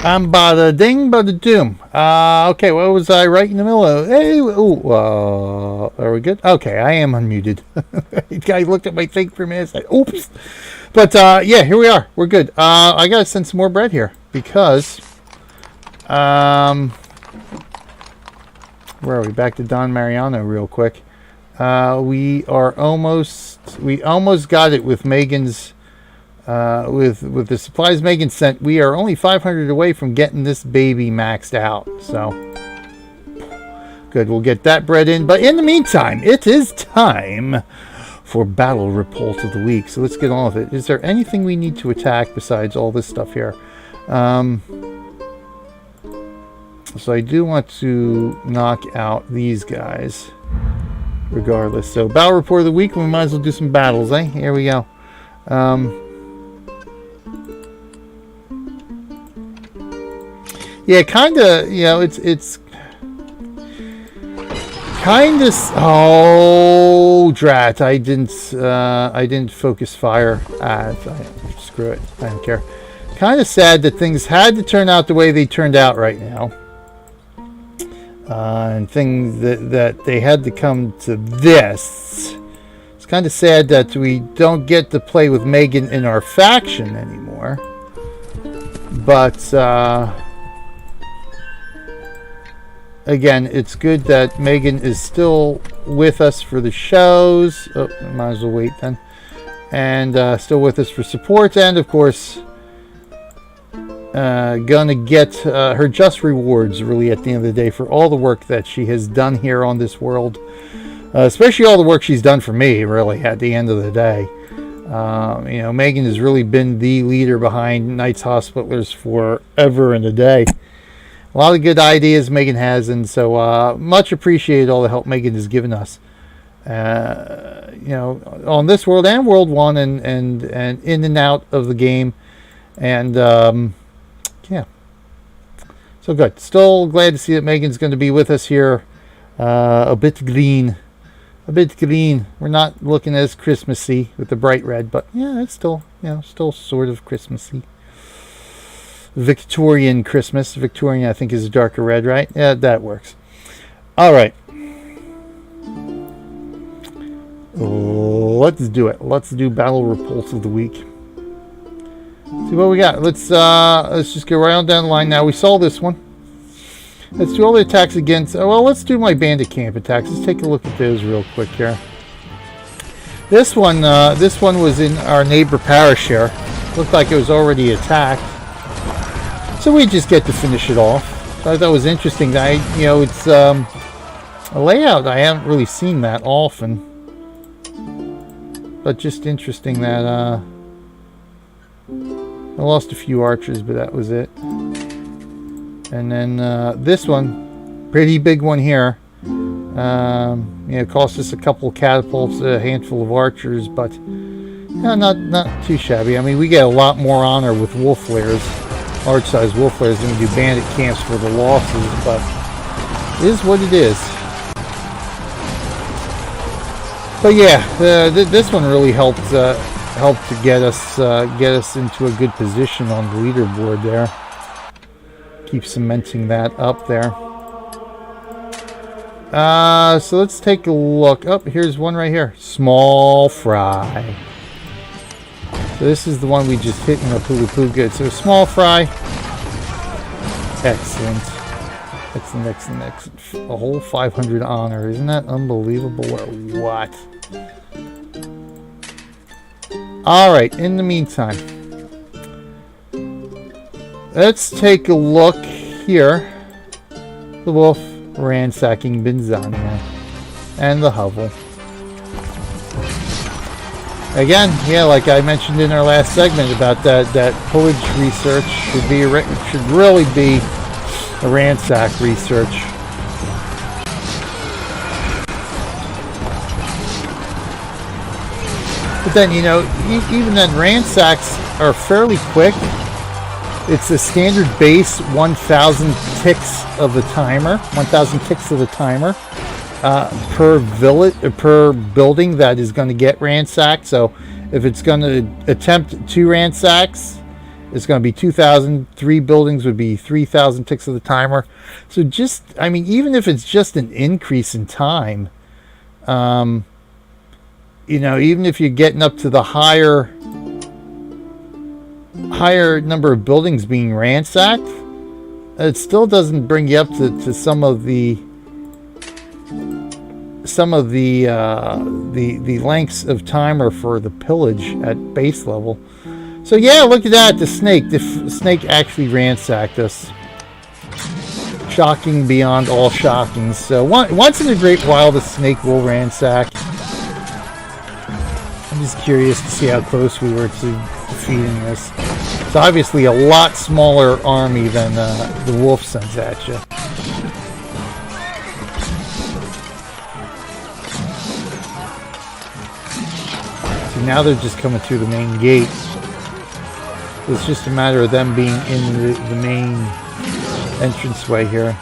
Bada ding, bada doom. Okay, what was I right in the middle of? Hey, ooh, are we good? Okay, I am unmuted. The guy looked at my thing for a minute. Said, oops. But yeah, here we are. We're good. I gotta send some more bread here because where are we? Back to Don Mariano real quick. We almost got it with Megan's. With the supplies Megan sent, we are only 500 away from getting this baby maxed out. So, good. We'll get that bread in. But in the meantime, it is time for Battle Report of the Week. So let's get on with it. Is there anything we need to attack besides all this stuff here? So I do want to knock out these guys regardless. So Battle Report of the Week, we might as well do some battles, eh? Here we go. Yeah, kind of, you know, it's kind of, oh, drat, I didn't focus fire. Screw it, I don't care. Kind of sad that things had to turn out the way they turned out right now. And things that they had to come to this. It's kind of sad that we don't get to play with Megan in our faction anymore. But, again, it's good that Megan is still with us for the shows. Oh, might as well wait then. And still with us for support. And, of course, gonna get her just rewards, really, at the end of the day, for all the work that she has done here on this world. Especially all the work she's done for me, really, at the end of the day. You know, Megan has really been the leader behind Knights Hospitallers forever and a day. A lot of good ideas Megan has, and so much appreciated all the help Megan has given us. You know, on this world and World 1 and in and out of the game. And yeah. So good. Still glad to see that Megan's going to be with us here. A bit green. A bit green. We're not looking as Christmassy with the bright red, but yeah, it's still, you know, still sort of Christmassy. Victorian Christmas. Victorian, I think, is a darker red, right? Yeah, that works. All right. Let's do it. Let's do Battle Repulse of the Week. See what we got. Let's just go right on down the line now. We saw this one. Let's do all the attacks against. Well, let's do my bandit camp attacks. Let's take a look at those real quick here. This one was in our neighbor parish here. Looked like it was already attacked. So we just get to finish it off. So I thought it was interesting. You know, it's a layout I haven't really seen that often, but just interesting that I lost a few archers, but that was it. And then this one, pretty big one here. You know, cost us a couple catapults, a handful of archers, but you know, not too shabby. I mean, we get a lot more honor with wolf flares. Large-sized wolf flares than we do bandit camps for the losses, but it is what it is. But yeah, this one really helped to get us into a good position on the leaderboard there. Keep cementing that up there. So let's take a look. Oh, here's one right here. Small fry. So this is the one we just hit in the lapu-lapu. Good. So small fry. Excellent. Excellent. A whole 500 honor. Isn't that unbelievable or what? Alright, in the meantime, let's take a look here. The wolf ransacking Benzania and the hovel. Again, yeah, like I mentioned in our last segment about that pillage research should really be a ransack research. But then, you know, even then, ransacks are fairly quick. It's a standard base 1,000 ticks of the timer, 1,000 ticks of the timer. Per building that is going to get ransacked. So if it's going to attempt 2 ransacks It's going to be 2,000. 3 buildings would be 3,000 ticks of the timer. So just, I mean, even if it's just an increase in time, you know, even if you're getting up to the higher number of buildings being ransacked, it still doesn't bring you up to some of the lengths of timer for the pillage at base level. So yeah, look at that. The snake actually ransacked us. Shocking beyond all shocking. So once in a great while, the snake will ransack. I'm just curious to see how close we were to defeating this. It's obviously a lot smaller army than the wolf sends at you. So now they're just coming through the main gate. It's just a matter of them being in the main entranceway here.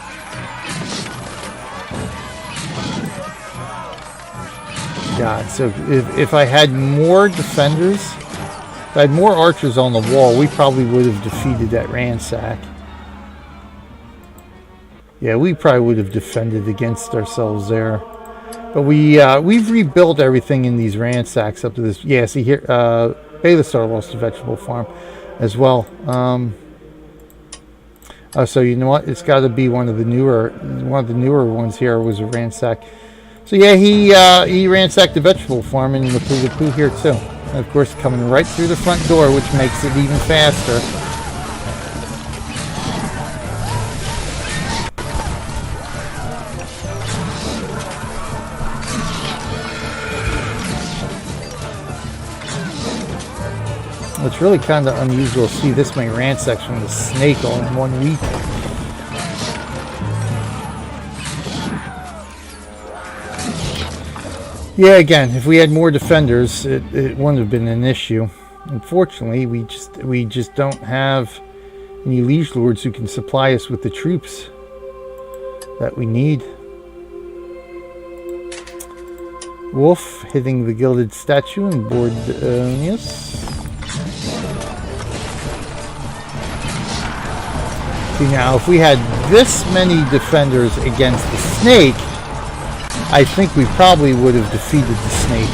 God, so if I had more defenders, if I had more archers on the wall, we probably would have defeated that ransack. Yeah, we probably would have defended against ourselves there. But we've rebuilt everything in these ransacks up to this. Yeah, see here, Baylessar lost a vegetable farm as well. So you know what? It's got to be one of the newer ones here was a ransack. So yeah, he ransacked the vegetable farm in lapu-lapu here too. And of course, coming right through the front door, which makes it even faster. It's really kind of unusual to see this many ransacks from the snake all in 1 week. Yeah, again, if we had more defenders, it wouldn't have been an issue. Unfortunately, we just don't have any liege lords who can supply us with the troops that we need. Wolf hitting the gilded statue in Bordonius. See now, if we had this many defenders against the snake, I think we probably would have defeated the snake.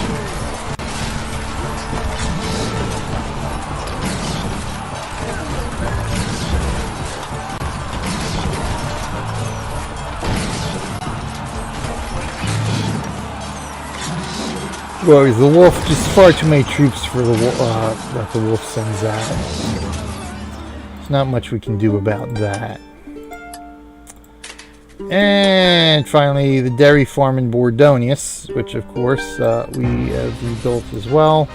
Well, the wolf, just far too many troops for the that the wolf sends out. There's not much we can do about that. And finally, the dairy farm in Bordonius, which of course we have rebuilt as well.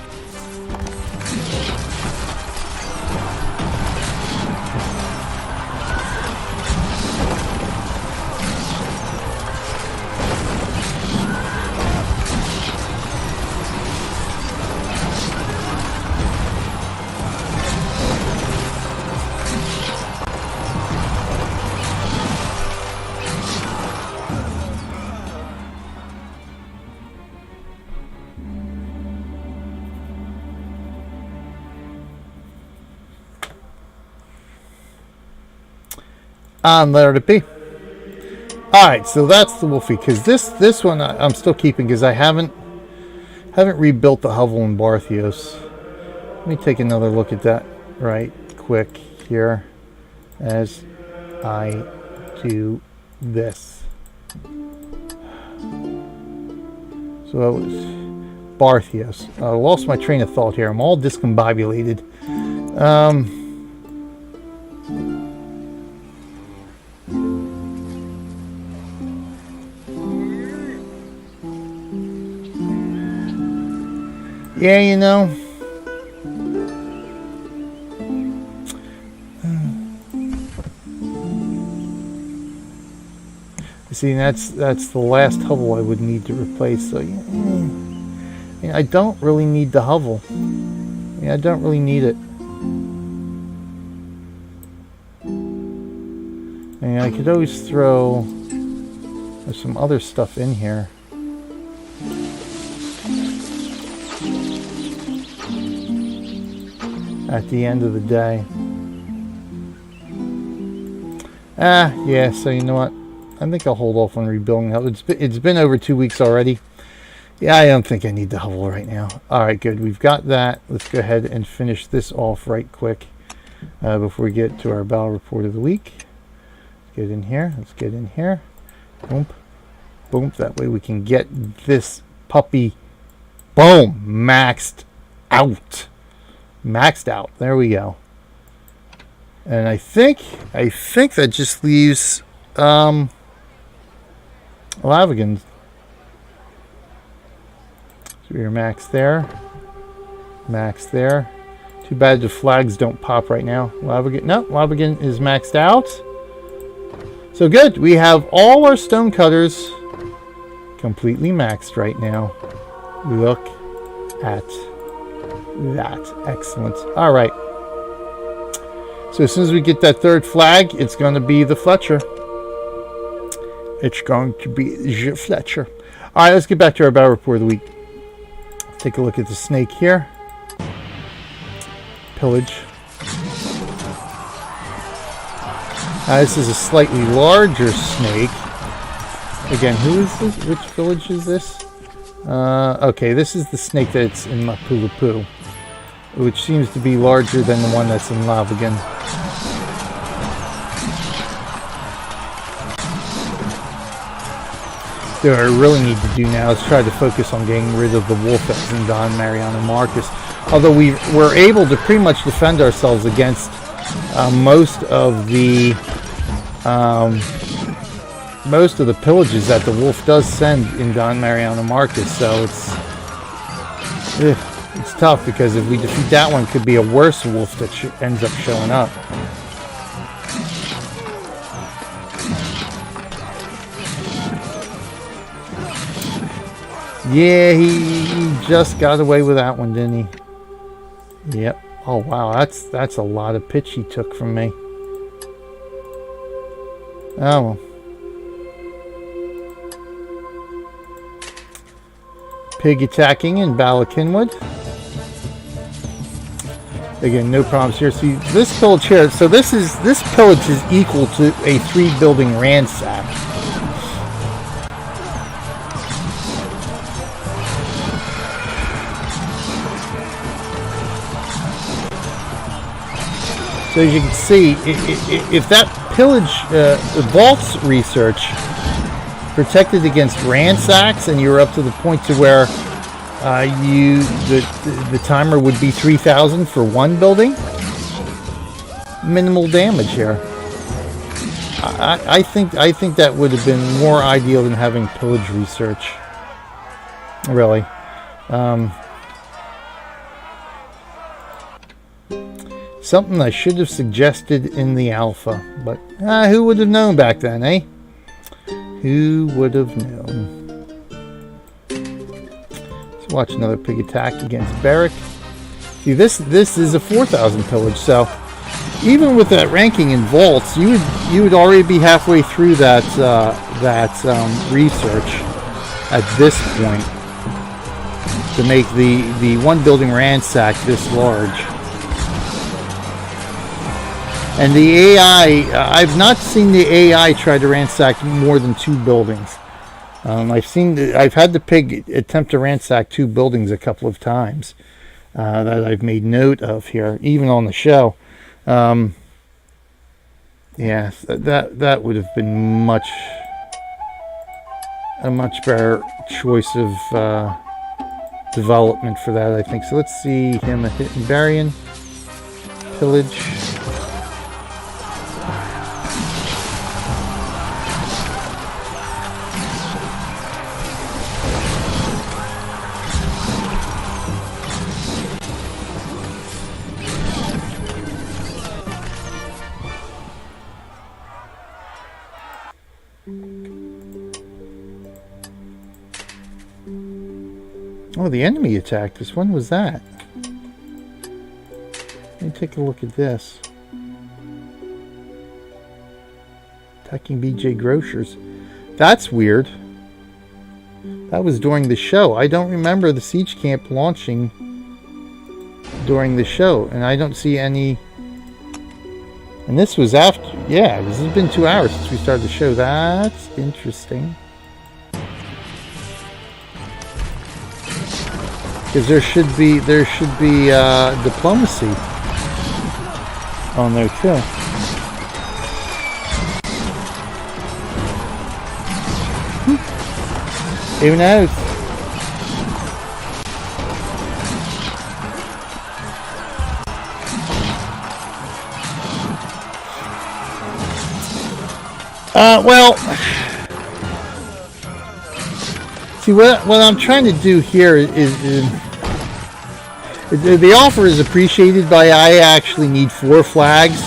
Let it be. Alright, so that's the Wolfie, because this one I'm still keeping because I haven't rebuilt the hovel in Barthios. Let me take another look at that right quick here as I do this. So it was Barthios. I lost my train of thought here. I'm all discombobulated. Yeah, you know. See, that's the last hovel I would need to replace. So yeah, I don't really need the hovel. Yeah, I don't really need it. And I could always throw some other stuff in here. At the end of the day. Yeah, so you know what? I think I'll hold off on rebuilding. It's been over 2 weeks already. Yeah, I don't think I need the hovel right now. Alright, good. We've got that. Let's go ahead and finish this off right quick before we get to our battle report of the week. Get in here. Let's get in here. Boom. Boom. That way we can get this puppy, boom, maxed out. Maxed out. There we go. And I think that just leaves Lavagan. So we're max there. Max there. Too bad the flags don't pop right now. Lavagan, no, Lavagan is maxed out. So good. We have all our stone cutters completely maxed right now. Look at that. Excellent. All right. So as soon as we get that third flag, it's going to be the Fletcher. It's going to be the Fletcher. All right, let's get back to our battle report of the week. Take a look at the snake here. Pillage. This is a slightly larger snake. Again, who is this? Which village is this? Okay, this is the snake that's in Lapu-lapu, which seems to be larger than the one that's in Lavagan. What I really need to do now is try to focus on getting rid of the wolf that's in Don Mariano Marcus. Although we're able to pretty much defend ourselves against most of the pillages that the wolf does send in Don Mariano Marcus. So it's tough, because if we defeat that one, it could be a worse wolf that ends up showing up. Yeah, he just got away with that one, didn't he? Yep. Oh wow, that's a lot of pitch he took from me. Oh well. Pig attacking in Balakinwood. Again, no problems here. See, this pillage here, so this pillage is equal to a 3-building ransack. So as you can see, if that pillage, vaults research protected against ransacks, and you're up to the point to where the timer would be 3,000 for one building, minimal damage here. I think that would have been more ideal than having pillage research. Really. Something I should have suggested in the alpha, but who would have known back then, eh? Who would have known? Let's watch another pig attack against Barrack. See, this is a 4,000 pillage, so even with that ranking in vaults, you would already be halfway through that research at this point to make the one building ransack this large. And the AI, I've not seen the AI try to ransack more than 2 buildings. I've had the pig attempt to ransack 2 buildings a couple of times that I've made note of here, even on the show. Yeah, that would have been a much better choice of development for that, I think. So let's see him hitting Barian, pillage. Oh, the enemy attacked us. When was that? Let me take a look at this. Attacking BJ Grocers. That's weird. That was during the show. I don't remember the siege camp launching during the show, and I don't see any And this was after, yeah, this has been 2 hours since we started the show. That's interesting. Because there should be diplomacy on there too. Who knows? Well, see what I'm trying to do here is the offer is appreciated, but I actually need 4 flags.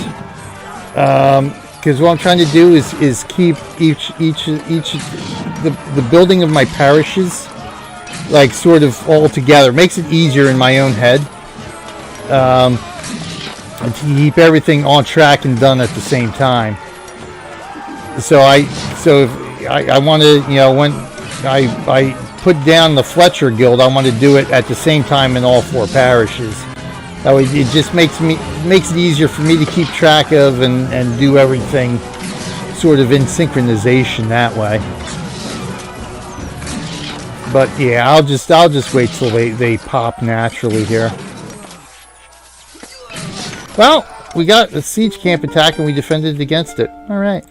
Because what I'm trying to do is keep each the building of my parishes like sort of all together. It makes it easier in my own head. And to keep everything on track and done at the same time. So I want to, you know, when I put down the Fletcher Guild, I want to do it at the same time in all 4 parishes. That way, it just makes it easier for me to keep track of and do everything sort of in synchronization that way. But yeah, I'll just wait till they pop naturally here. Well, we got a siege camp attack and we defended against it. All right.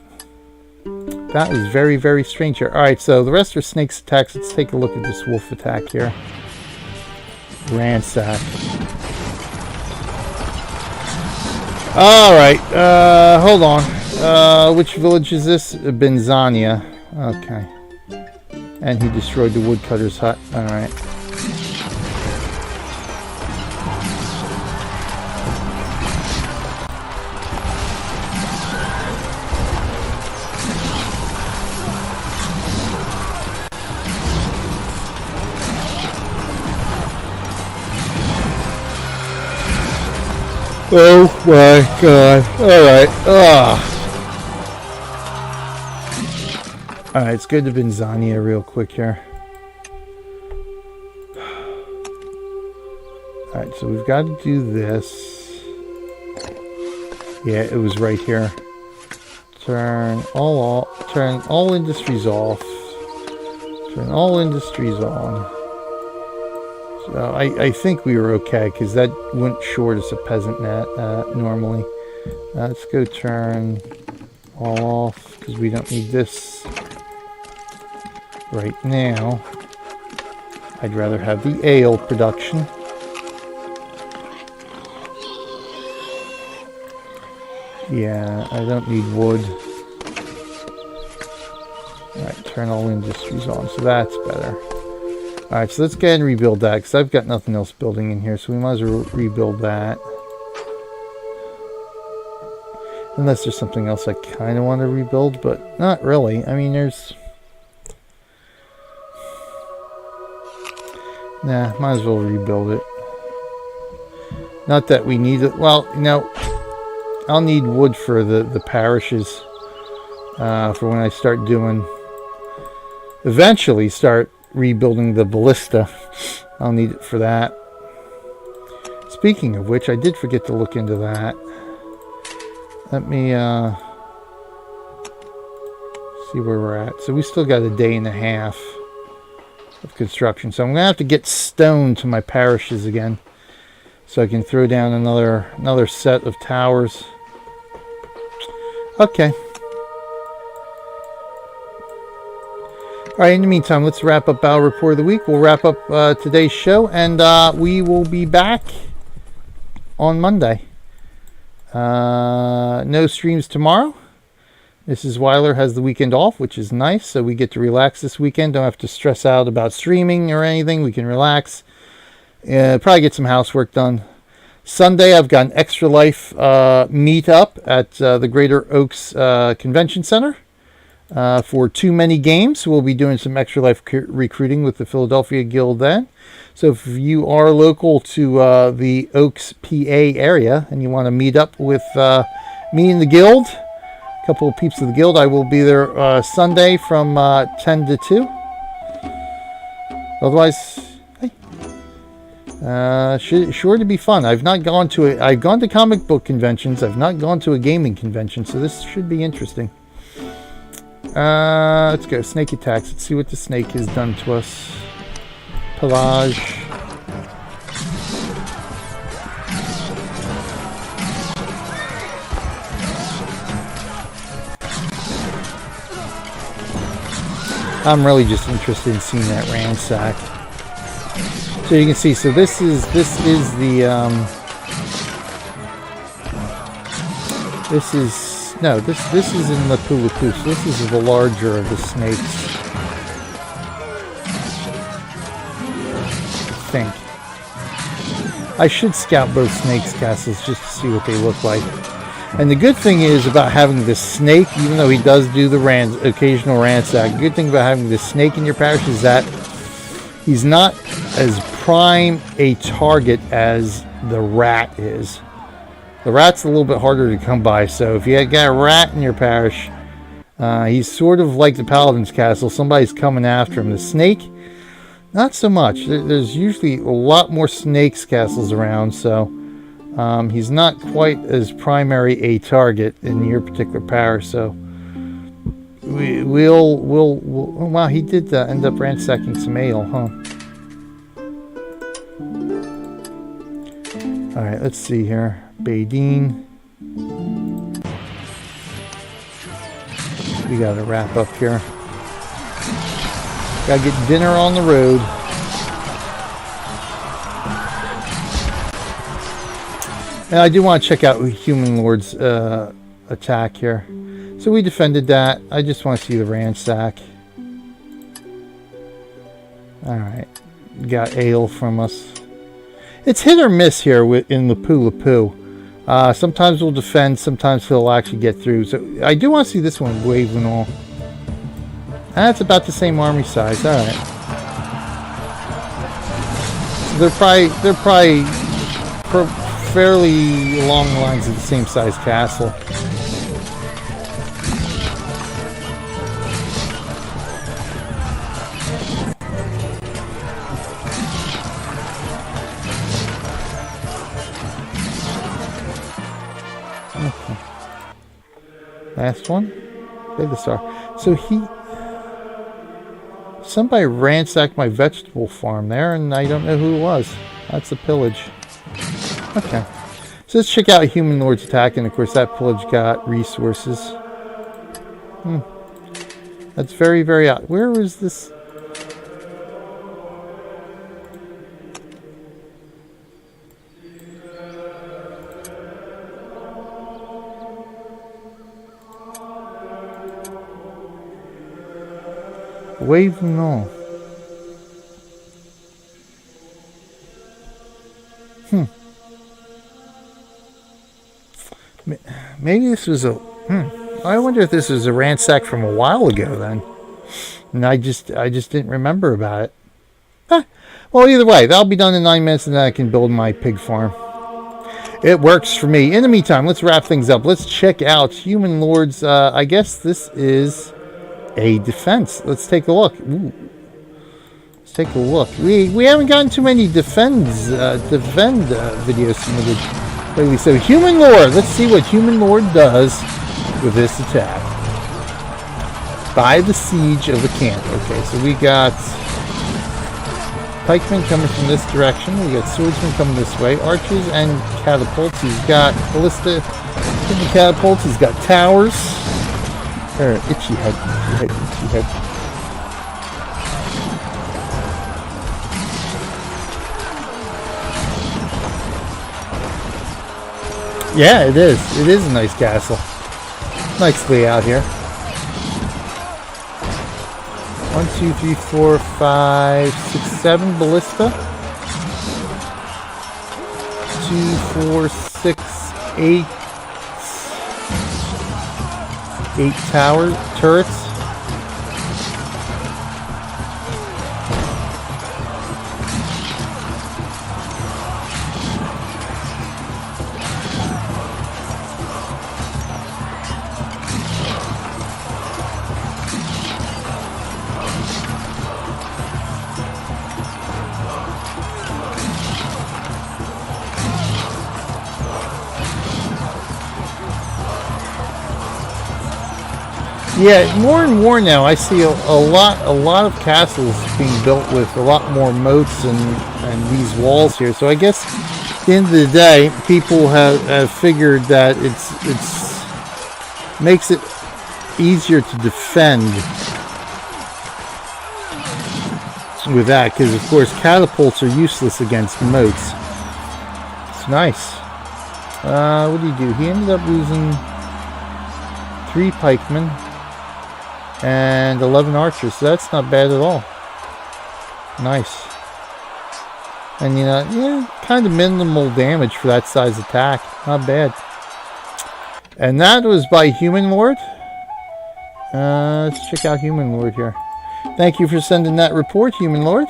That was very, very strange here. Alright, so the rest are snakes attacks. Let's take a look at this wolf attack here. Ransack. Alright, hold on. Which village is this? Benzania. Okay. And he destroyed the woodcutter's hut. Alright. Oh my god. Alright. Alright, let's go to Benzania real quick here. Alright, so we've got to do this. Yeah, it was right here. Turn all industries off. Turn all industries on. So I think we were okay, because that wouldn't short us a peasant net normally. Let's go turn all off, because we don't need this right now. I'd rather have the ale production. Yeah, I don't need wood. Alright, turn all industries on, so that's better. Alright, so let's go ahead and rebuild that, because I've got nothing else building in here, so we might as well rebuild that. Unless there's something else I kind of want to rebuild, but not really. I mean, there's... Nah, might as well rebuild it. Not that we need it. Well, you know, I'll need wood for the parishes. For when I start doing... Eventually start rebuilding the ballista. I'll need it for that. Speaking of which, I did forget to look into that. Let me see where we're at. So we still got a day and a half of construction. So I'm gonna have to get stone to my parishes again, so I can throw down another set of towers. Okay. Alright, in the meantime, let's wrap up our report of the week. We'll wrap up today's show, and we will be back on Monday. No streams tomorrow. Mrs. Weiler has the weekend off, which is nice, so we get to relax this weekend. Don't have to stress out about streaming or anything. We can relax. Probably get some housework done. Sunday, I've got an Extra Life meet-up at the Greater Oaks Convention Center. For Too Many Games. We'll be doing some Extra Life recruiting with the Philadelphia Guild then. So if you are local to the Oaks, PA area, and you want to meet up with me and the Guild, a couple of peeps of the Guild, I will be there Sunday from 10 to 2. Otherwise, hey. Sure to be fun. I've gone to comic book conventions. I've not gone to a gaming convention, so this should be interesting. Let's go. Snake attacks. Let's see what the snake has done to us. Pelage. I'm really just interested in seeing that Ransack. So you can see, so this is the this is in the lapu-lapu. So this is the larger of the snakes. I think I should scout both snakes castles just to see what they look like. And the good thing is about having the snake, even though he does do the occasional ransack, the good thing about having the snake in your parish is that he's not as prime a target as the rat is. The rat's a little bit harder to come by, so if you got a rat in your parish, he's sort of like the paladin's castle. Somebody's coming after him. The snake, not so much. There's usually a lot more snakes castles around, so he's not quite as primary a target in your particular parish. So we'll oh, wow, he did end up ransacking some ale, huh? All right, let's see here. Badine. We gotta wrap up here. Gotta get dinner on the road. And I do want to check out Humanlord's attack here. So we defended that. I just want to see the Ransack. Alright. Got ale from us. It's hit or miss here in lapu-lapu. Sometimes we'll defend, sometimes he'll actually get through. So I do want to see this one, wave and all. That's about the same army size. Alright. So they're probably fairly along the lines of the same size castle. Okay. Last one. There's the star. So somebody ransacked my vegetable farm there, and I don't know who it was. That's a pillage. Okay, so let's check out Humanlord's attack, and of course that pillage got resources. That's very, very odd. Where was this? Wave no. Maybe this was a... I wonder if this was a ransack from a while ago then. And I just didn't remember about it. Well, either way, that'll be done in 9 minutes, and then I can build my pig farm. It works for me. In the meantime, let's wrap things up. Let's check out Humanlord's... I guess this is a defense. Let's take a look. Ooh. Let's take a look. We haven't gotten too many defend videos submitted lately. So Humanlord, let's see what Humanlord does with this attack. By the siege of the camp. Okay, so we got pikemen coming from this direction. We got swordsmen coming this way. Archers and catapults. He's got ballista catapults. He's got towers. Itchy head. Itchy head. Yeah, it is. It is a nice castle. Nice layout here. 1, 2, 3, 4, 5, 6, 7 ballista. 2, 4, 6, 8. 8 turrets. Yeah, more and more now I see a lot of castles being built with a lot more moats and these walls here. So I guess at the end of the day, people have figured that it's makes it easier to defend with that, because of course catapults are useless against moats. It's nice. What did he do? He ended up losing 3 pikemen and 11 archers, so that's not bad at all. Nice. And you know, yeah, kind of minimal damage for that size attack. Not bad. And that was by Humanlord. Let's check out Humanlord here. Thank you for sending that report, Humanlord.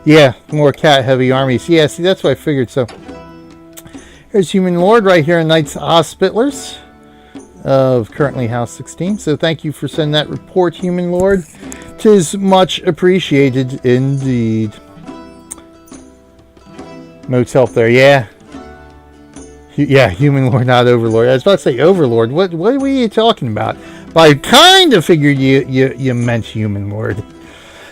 Yeah, more cat-heavy armies. Yeah, see, that's what I figured. So here's Humanlord right here in Knights Hospitallers of currently House 16. So thank you for sending that report, Humanlord. 'Tis much appreciated indeed. Moats help there, yeah. Yeah, Humanlord, not Overlord. I was about to say Overlord. What were you talking about? But I kind of figured you meant Humanlord.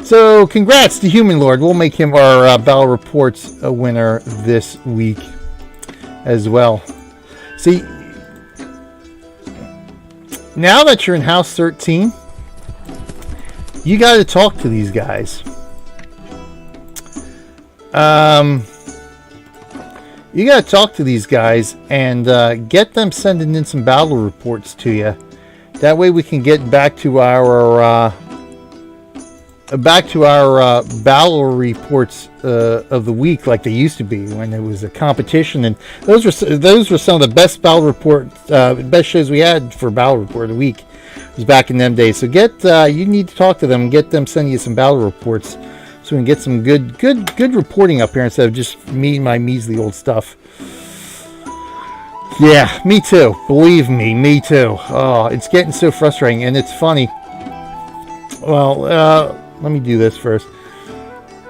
So congrats to Humanlord. We'll make him our Battle Reports winner this week as well. See, now that you're in House 13, you got to talk to these guys. You got to talk to these guys and get them sending in some battle reports to you. That way we can get back to our battle reports of the week like they used to be when it was a competition, and those were some of the best battle reports, best shows we had for battle report of the week. It was back in them days. So you need to talk to them and get them sending you some battle reports, so we can get some good reporting up here instead of just me and my measly old stuff. Yeah, me too. Believe me, me too. Oh, it's getting so frustrating, and it's funny. Well, let me do this first.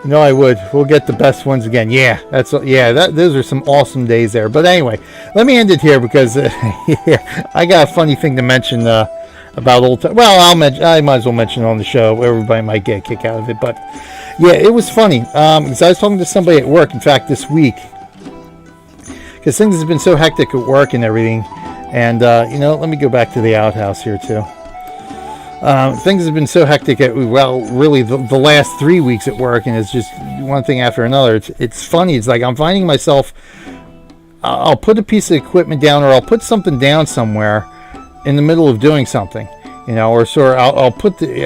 No, I would. We'll get the best ones again. Yeah, those are some awesome days there. But anyway, let me end it here because yeah, I got a funny thing to mention about old time. Well, I might as well mention it on the show. Everybody might get a kick out of it, but yeah, it was funny. Because I was talking to somebody at work, in fact, this week, because things have been so hectic at work and everything. And let me go back to the outhouse here too. Things have been so hectic at, well, really the last 3 weeks at work, and it's just one thing after another. It's funny. It's like I'm finding myself, I'll put a piece of equipment down, or I'll put something down somewhere in the middle of doing something, or sort of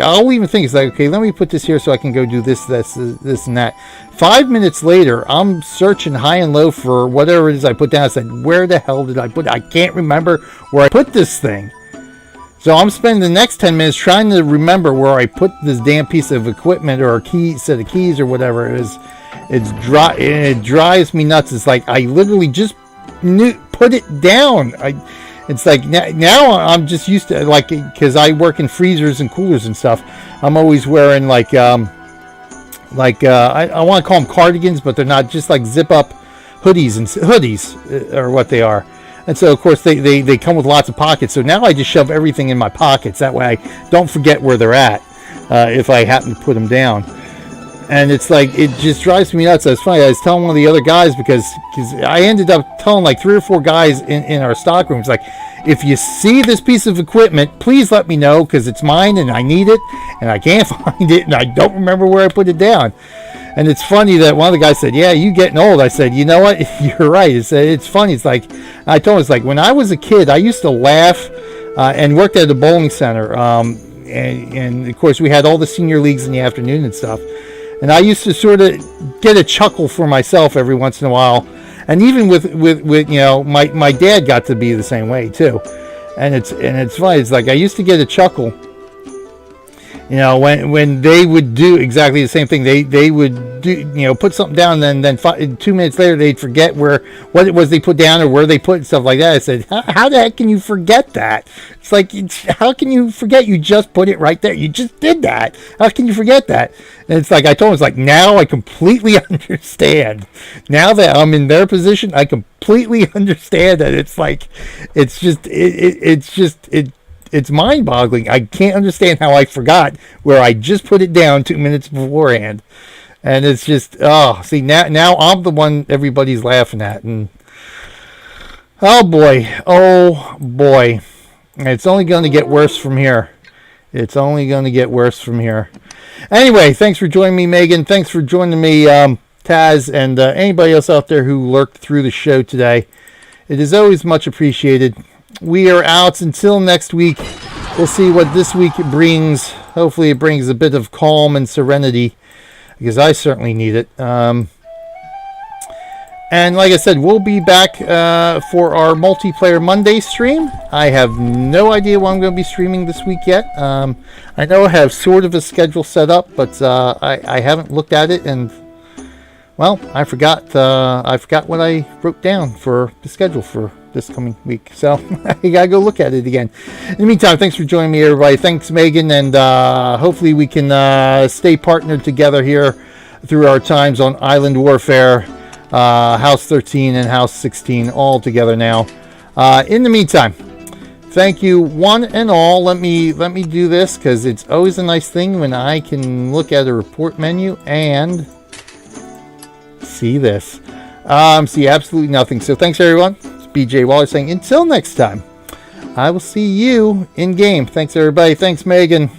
I'll even think, it's like, okay, let me put this here so I can go do this and that. 5 minutes later, I'm searching high and low for whatever it is I put down. I said, where the hell did I put it? I can't remember where I put this thing. So I'm spending the next 10 minutes trying to remember where I put this damn piece of equipment or a set of keys or whatever it is. It drives me nuts. It's like I literally just put it down. It's like now I'm just used to, like, because I work in freezers and coolers and stuff. I'm always wearing I want to call them cardigans, but they're not, just like zip up hoodies are what they are. And so, of course, they come with lots of pockets. So now I just shove everything in my pockets. That way I don't forget where they're at if I happen to put them down. And it's like, it just drives me nuts. It's funny. I was telling one of the other guys, because I ended up telling like 3 or 4 guys in our stock room. It's like, if you see this piece of equipment, please let me know, because it's mine and I need it. And I can't find it and I don't remember where I put it down. And it's funny that one of the guys said, yeah, you getting old. I said, you know what? You're right. It's funny. It's like, I told him, it's like, when I was a kid, I used to laugh and worked at a bowling center. And of course, we had all the senior leagues in the afternoon and stuff. And I used to sort of get a chuckle for myself every once in a while. And even with my dad got to be the same way too. And it's funny. It's like, I used to get a chuckle. You know, when they would do exactly the same thing, they would do, you know, put something down, and then 2 minutes later they'd forget what it was they put down or where they put it, stuff like that. I said, how the heck can you forget that? It's like, how can you forget? You just put it right there. You just did that. How can you forget that? And it's like, I told him, it's like, now I completely understand. Now that I'm in their position, I completely understand that. It's like, it's mind-boggling. I can't understand how I forgot where I just put it down 2 minutes beforehand. And it's just, oh, see, now I'm the one everybody's laughing at. And oh boy. It's only going to get worse from here. It's only going to get worse from here. Anyway, thanks for joining me, Megan. Thanks for joining me, Taz, and anybody else out there who lurked through the show today. It is always much appreciated. We are out until next week. We'll see what this week brings. Hopefully it brings a bit of calm and serenity, because I certainly need it. And like I said, we'll be back for our Multiplayer Monday stream. I have no idea what I'm going to be streaming this week yet. I know I have sort of a schedule set up, but I haven't looked at it, and well, I forgot what I wrote down for the schedule for this coming week, so you gotta go look at it again. In the meantime, thanks for joining me, everybody. Thanks, Megan, and hopefully we can stay partnered together here through our times on Island Warfare, House 13 and House 16, all together now. In the meantime, thank you one and all. Let me do this, because it's always a nice thing when I can look at a report menu and see this. See absolutely nothing. So thanks, everyone. BJ Waller saying, until next time, I will see you in game. Thanks, everybody. Thanks, Megan.